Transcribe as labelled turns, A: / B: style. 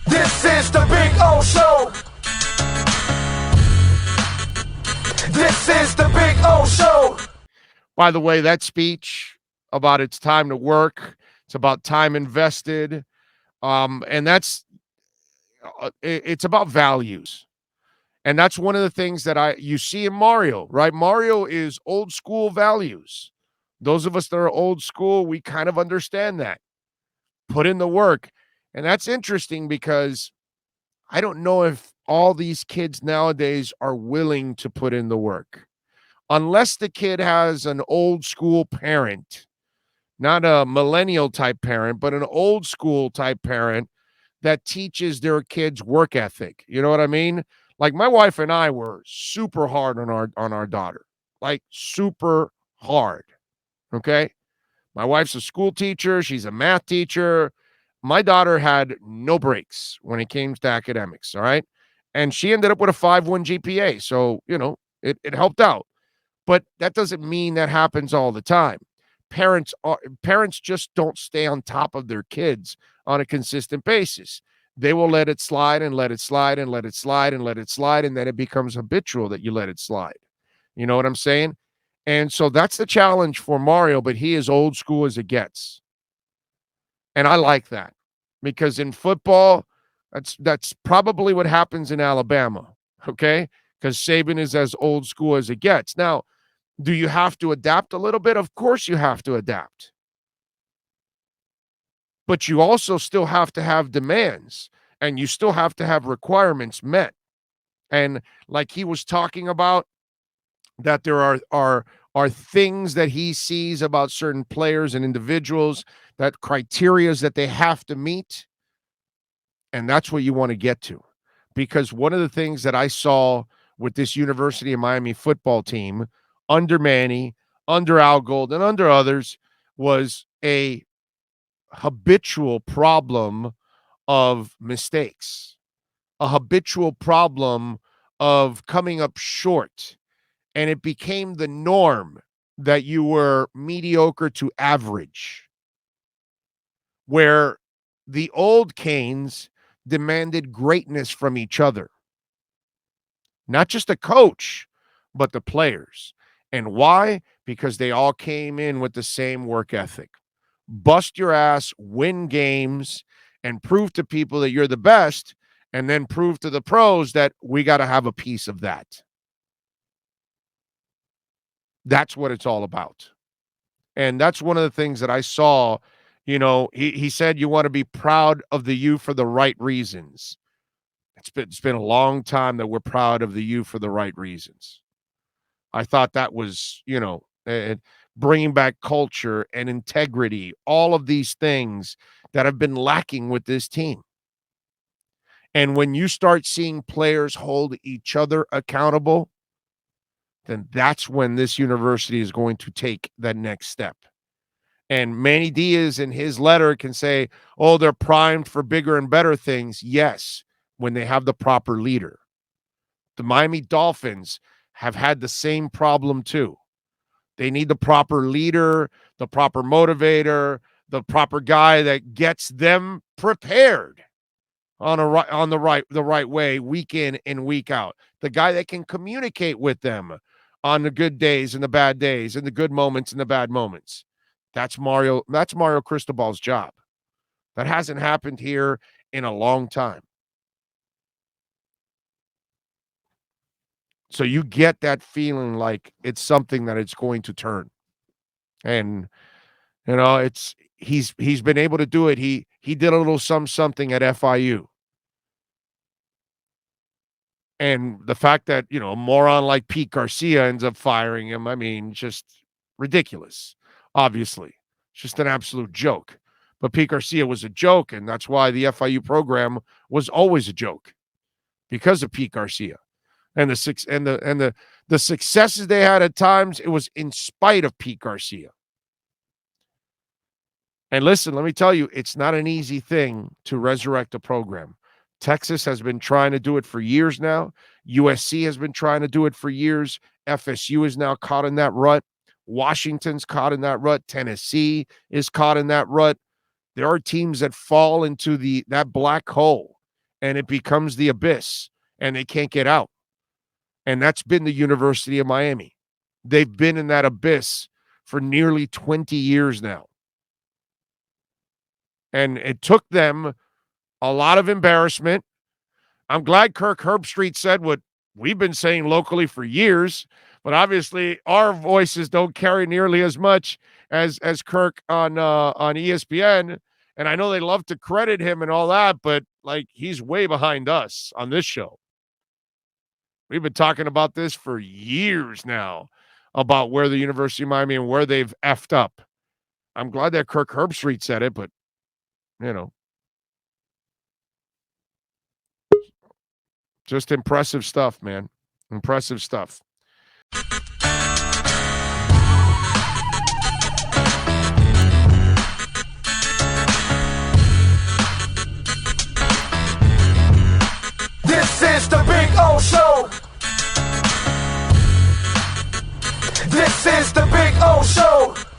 A: This is the Big O Show. This is the Big O Show.
B: By the way, that speech about it's time to work, it's about time invested, and it's about values. And that's one of the things that you see in Mario, right? Mario is old school values. Those of us that are old school, we kind of understand that. Put in the work. And that's interesting because I don't know if all these kids nowadays are willing to put in the work. Unless the kid has an old school parent, not a millennial type parent, but an old school type parent that teaches their kids work ethic. You know what I mean? Like my wife and I were super hard on our daughter. Like super hard. Okay? My wife's a school teacher, she's a math teacher. My daughter had no breaks when it came to academics, all right? And she ended up with a 5.1 GPA. So, it helped out. But that doesn't mean that happens all the time. Parents just don't stay on top of their kids on a consistent basis. They will let it slide and let it slide and let it slide and let it slide, and then it becomes habitual that you let it slide. You know what I'm saying? And so that's the challenge for Mario, but he is old school as it gets. And I like that because in football, that's probably what happens in Alabama, okay? Because Saban is as old school as it gets. Now, do you have to adapt a little bit? Of course you have to adapt. But you also still have to have demands and you still have to have requirements met. And like he was talking about, that there are things that he sees about certain players and individuals, that criterias that they have to meet. And that's what you want to get to. Because one of the things that I saw with this University of Miami football team under Manny, under Al Gold, and under others was a habitual problem of mistakes, a habitual problem of coming up short. And it became the norm that you were mediocre to average, where the old Canes demanded greatness from each other, not just the coach, but the players. And why? Because they all came in with the same work ethic. Bust your ass, win games, and prove to people that you're the best, and then prove to the pros that we got to have a piece of that. That's what it's all about. And that's one of the things that I saw. He said you want to be proud of the U for the right reasons. It's been a long time that we're proud of the U for the right reasons. I thought that was, bringing back culture and integrity, all of these things that have been lacking with this team. And when you start seeing players hold each other accountable, then that's when this university is going to take that next step. And Manny Diaz in his letter can say, oh, they're primed for bigger and better things. Yes, when they have the proper leader. The Miami Dolphins have had the same problem too. They need the proper leader, the proper motivator, the proper guy that gets them prepared on the right way, week in and week out. The guy that can communicate with them on the good days and the bad days and the good moments and the bad moments. That's Mario Cristobal's job. That hasn't happened here in a long time. So you get that feeling like it's something that it's going to turn. And he's been able to do it. He did a little something at FIU. And the fact that, a moron like Pete Garcia ends up firing him, I mean, just ridiculous. Obviously, it's just an absolute joke. But Pete Garcia was a joke, and that's why the FIU program was always a joke, because of Pete Garcia. And the successes they had at times, it was in spite of Pete Garcia. And listen, let me tell you, it's not an easy thing to resurrect a program. Texas has been trying to do it for years now. USC has been trying to do it for years. FSU is now caught in that rut. Washington's caught in that rut. Tennessee is caught in that rut. There are teams that fall into that black hole. and it becomes the abyss, and they can't get out. And that's been the University of Miami. They've been in that abyss for nearly 20 years now. And it took them a lot of embarrassment. I'm glad Kirk Herbstreit said what we've been saying locally for years, but obviously our voices don't carry nearly as much as Kirk on ESPN. And I know they love to credit him and all that, but like he's way behind us on this show. We've been talking about this for years now, about where the University of Miami and where they've effed up. I'm glad that Kirk Herbstreit said it, but you know, just impressive stuff, man. Impressive stuff.
A: This is the Big O Show. This is the Big O Show.